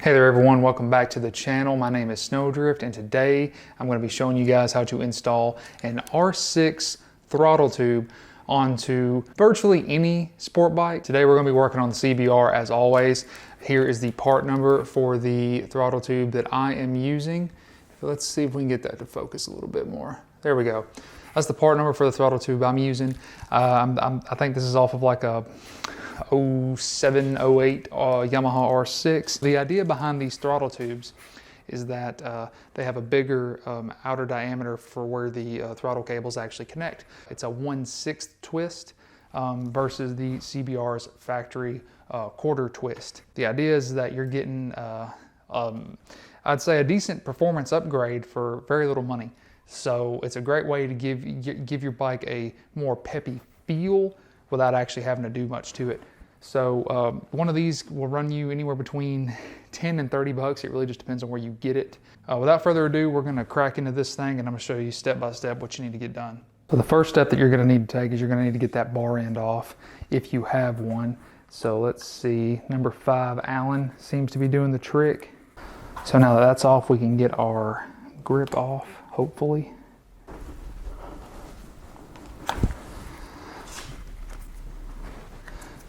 Hey there everyone, welcome back to the channel. My name is Snowdrift and today I'm going to be showing you guys how to install an R6 throttle tube onto virtually any sport bike. Today we're going to be working on the CBR as always. Here is the part number for the throttle tube that I am using. Let's see if we can get that to focus a little bit more. There we go. That's the part number for the throttle tube I'm using. I think this is off of like a 07, 08 Yamaha R6. The idea behind these throttle tubes is that they have a bigger outer diameter for where the throttle cables actually connect. It's a 1/6 twist versus the CBR's factory quarter twist. The idea is that you're getting, I'd say, a decent performance upgrade for very little money. So it's a great way to give your bike a more peppy feel without actually having to do much to it. So one of these will run you anywhere between 10 and 30 bucks. It really just depends on where you get it. Without further ado, we're gonna crack into this thing and I'm gonna show you step by step what you need to get done. So the first step that you're gonna need to take is you're gonna need to get that bar end off if you have one. So let's see, number 5, Allen seems to be doing the trick. So now that that's off, we can get our grip off, hopefully.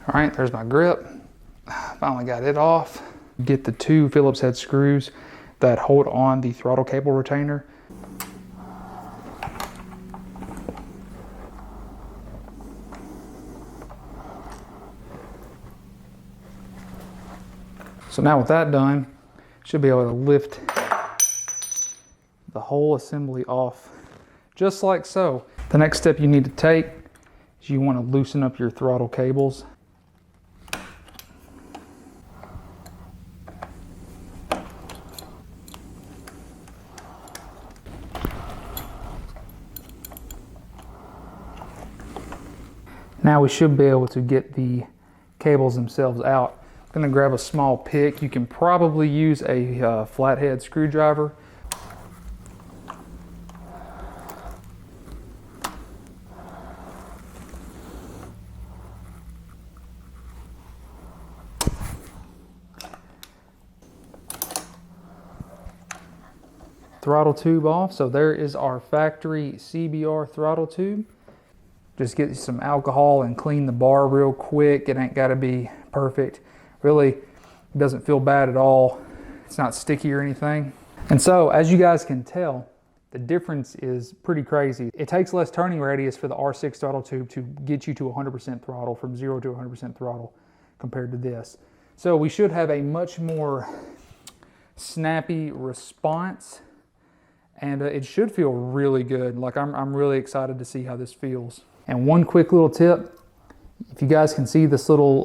All right, there's my grip. Finally got it off. Get the 2 Phillips head screws that hold on the throttle cable retainer. So now with that done, should be able to lift the whole assembly off just like so. The next step you need to take is you want to loosen up your throttle cables. Now we should be able to get the cables themselves out. I'm going to grab a small pick. You can probably use a flathead screwdriver. Throttle tube off. So there is our factory CBR throttle tube. Just get some alcohol and clean the bar real quick. It ain't got to be perfect. Really doesn't feel bad at all. It's not sticky or anything. And so as you guys can tell, the difference is pretty crazy. It takes less turning radius for the R6 throttle tube to get you to 100% throttle, from 0 to 100% throttle compared to this. So we should have a much more snappy response. And it should feel really good. Like I'm really excited to see how this feels. And one quick little tip, if you guys can see this little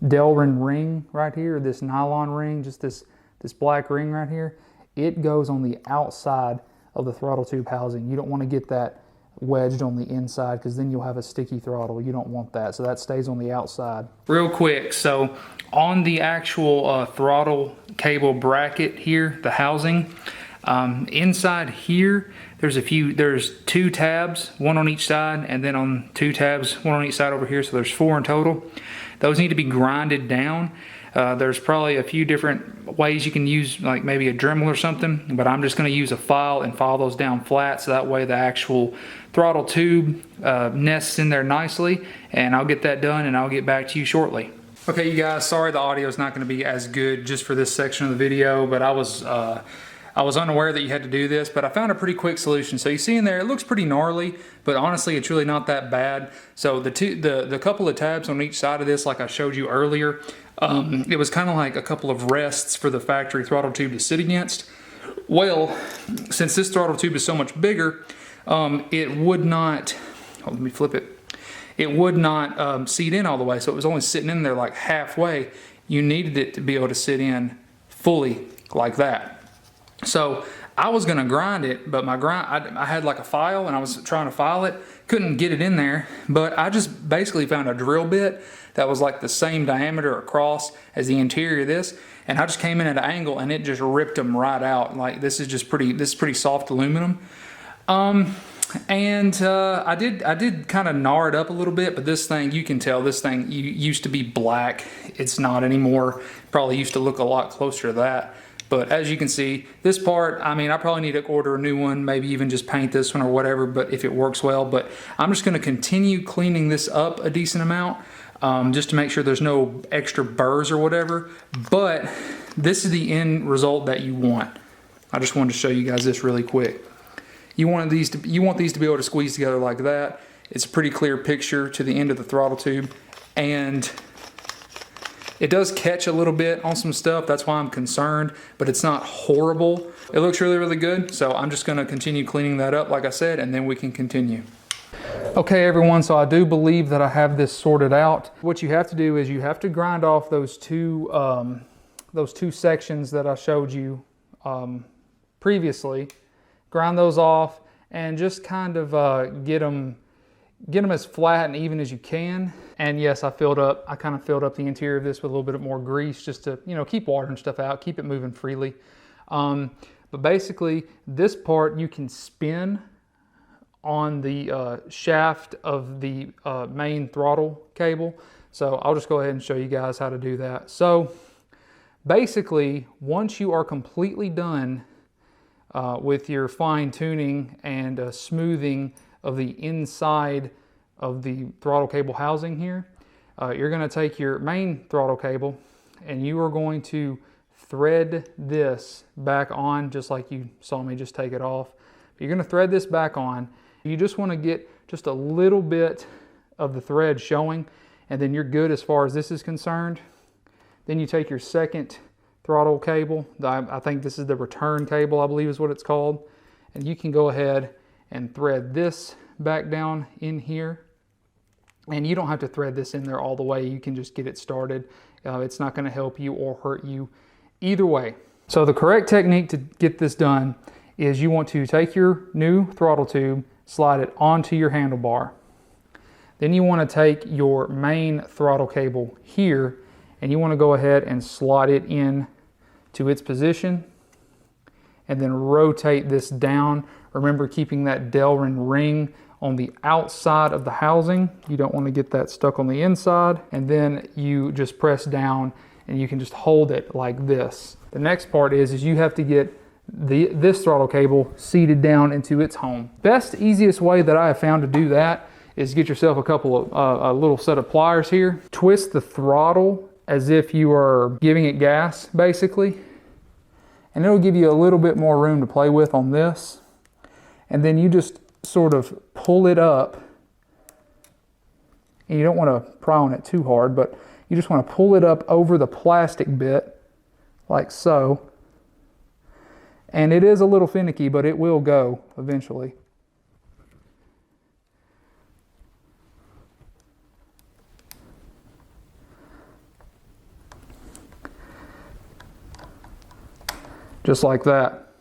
Delrin ring right here, this nylon ring, just this black ring right here, it goes on the outside of the throttle tube housing. You don't want to get that wedged on the inside because then you'll have a sticky throttle. You don't want that, so that stays on the outside. Real quick, so on the actual throttle cable bracket here, the housing, inside here, there's 2 tabs, 1 on each side, and then on 2 tabs, 1 on each side over here, so there's 4 in total. Those need to be grinded down. There's probably a few different ways you can use, like maybe a Dremel or something, but I'm just going to use a file and file those down flat, so that way the actual throttle tube nests in there nicely, and I'll get that done and I'll get back to you shortly. Okay, you guys, sorry the audio is not going to be as good just for this section of the video, but I was unaware that you had to do this, but I found a pretty quick solution. So you see in there, it looks pretty gnarly, but honestly, it's really not that bad. So the couple of tabs on each side of this, like I showed you earlier, it was kind of like a couple of rests for the factory throttle tube to sit against. Well, since this throttle tube is so much bigger, it would not, let me flip it. It would not seat in all the way, so it was only sitting in there like halfway. You needed it to be able to sit in fully like that. So I was gonna grind it, but I had like a file and I was trying to file it, couldn't get it in there, but I just basically found a drill bit that was like the same diameter across as the interior of this, and I just came in at an angle and it just ripped them right out. Like this is pretty soft aluminum. And I did kind of gnar it up a little bit, but this thing, you can tell this thing used to be black. It's not anymore. Probably used to look a lot closer to that. But as you can see, this part, I mean, I probably need to order a new one, maybe even just paint this one or whatever, but if it works well. But I'm just gonna continue cleaning this up a decent amount, just to make sure there's no extra burrs or whatever. But this is the end result that you want. I just wanted to show you guys this really quick. You want these to be able to squeeze together like that. It's a pretty clear picture to the end of the throttle tube, and it does catch a little bit on some stuff. That's why I'm concerned, but it's not horrible. It looks really, really good. So I'm just gonna continue cleaning that up, like I said, and then we can continue. Okay, everyone, so I do believe that I have this sorted out. What you have to do is you have to grind off those two sections that I showed you previously. Grind those off and just kind of get them as flat and even as you can. And yes, I kind of filled up the interior of this with a little bit more grease just to, you know, keep water and stuff out, keep it moving freely. But basically, this part you can spin on the shaft of the main throttle cable. So I'll just go ahead and show you guys how to do that. So basically, once you are completely done with your fine tuning and smoothing of the inside of the throttle cable housing here, you're going to take your main throttle cable and you are going to thread this back on, just like you saw me just take it off. You're going to thread this back on. You just want to get just a little bit of the thread showing, and then you're good as far as this is concerned. Then you take your second throttle cable. I think this is the return cable, I believe is what it's called. And you can go ahead and thread this back down in here. And you don't have to thread this in there all the way. You can just get it started. It's not going to help you or hurt you either way. So the correct technique to get this done is you want to take your new throttle tube, slide it onto your handlebar. Then you want to take your main throttle cable here and you want to go ahead and slide it in to its position and then rotate this down. Remember, keeping that Delrin ring on the outside of the housing. You don't want to get that stuck on the inside. And then you just press down and you can just hold it like this. The next part is you have to get this throttle cable seated down into its home. Best, easiest way that I have found to do that is get yourself a couple of a little set of pliers here. Twist the throttle as if you are giving it gas, basically. And it'll give you a little bit more room to play with on this. And then you just sort of pull it up. And you don't want to pry on it too hard, but you just want to pull it up over the plastic bit, like so. And it is a little finicky, but it will go eventually. Just like that.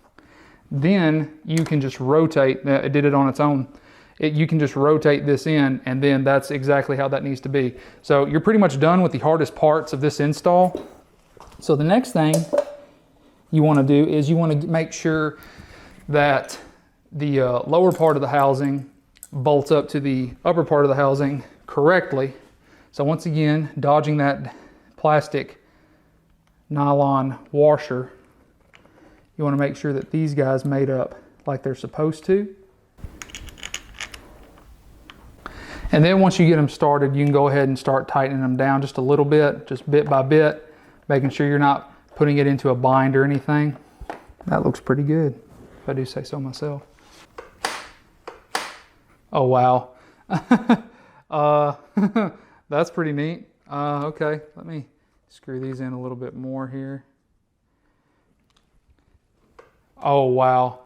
Then you can just rotate, it did it on its own. You can just rotate this in, and then that's exactly how that needs to be. So you're pretty much done with the hardest parts of this install. So the next thing you want to do is you want to make sure that the lower part of the housing bolts up to the upper part of the housing correctly. So once again, dodging that plastic nylon washer, you want to make sure that these guys made up like they're supposed to. And then once you get them started, you can go ahead and start tightening them down just a little bit, just bit by bit, making sure you're not putting it into a bind or anything. That looks pretty good, if I do say so myself. Oh, wow. That's pretty neat. Okay, let me screw these in a little bit more here. Oh, wow.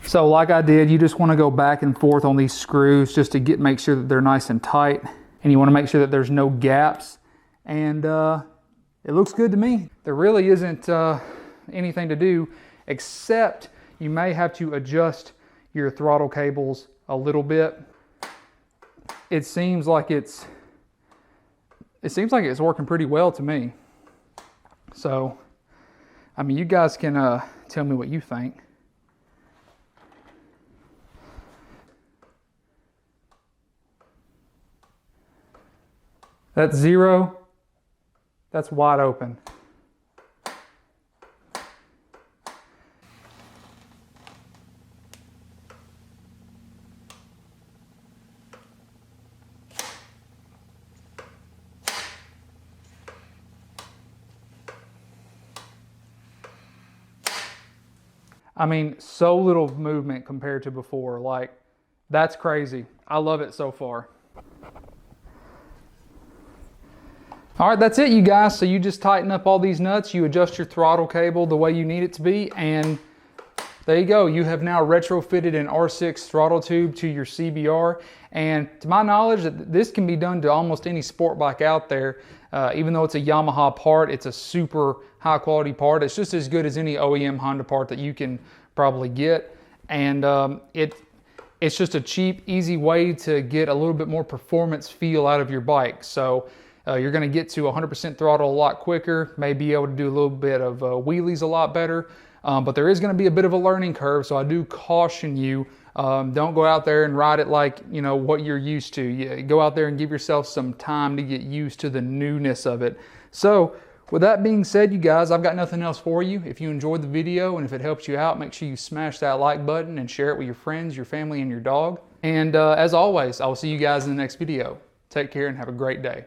So like I did, you just want to go back and forth on these screws just to make sure that they're nice and tight. And you want to make sure that there's no gaps. And it looks good to me. There really isn't anything to do, except you may have to adjust your throttle cables a little bit. It seems like it's working pretty well to me. So, I mean, you guys can tell me what you think. That's 0. That's wide open. I mean, so little movement compared to before. Like, that's crazy. I love it so far. All right, that's it, you guys. So you just tighten up all these nuts, you adjust your throttle cable the way you need it to be, and there you go. You have now retrofitted an R6 throttle tube to your CBR. And to my knowledge, this can be done to almost any sport bike out there. Even though it's a Yamaha part, it's a super high quality part. It's just as good as any OEM Honda part that you can probably get. And it's just a cheap, easy way to get a little bit more performance feel out of your bike. So you're gonna get to 100% throttle a lot quicker, may be able to do a little bit of wheelies a lot better. But there is going to be a bit of a learning curve, so I do caution you, don't go out there and ride it like, you know, what you're used to. You go out there and give yourself some time to get used to the newness of it. So with that being said, you guys, I've got nothing else for you. If you enjoyed the video and if it helps you out, make sure you smash that like button and share it with your friends, your family, and your dog. And as always, I will see you guys in the next video. Take care and have a great day.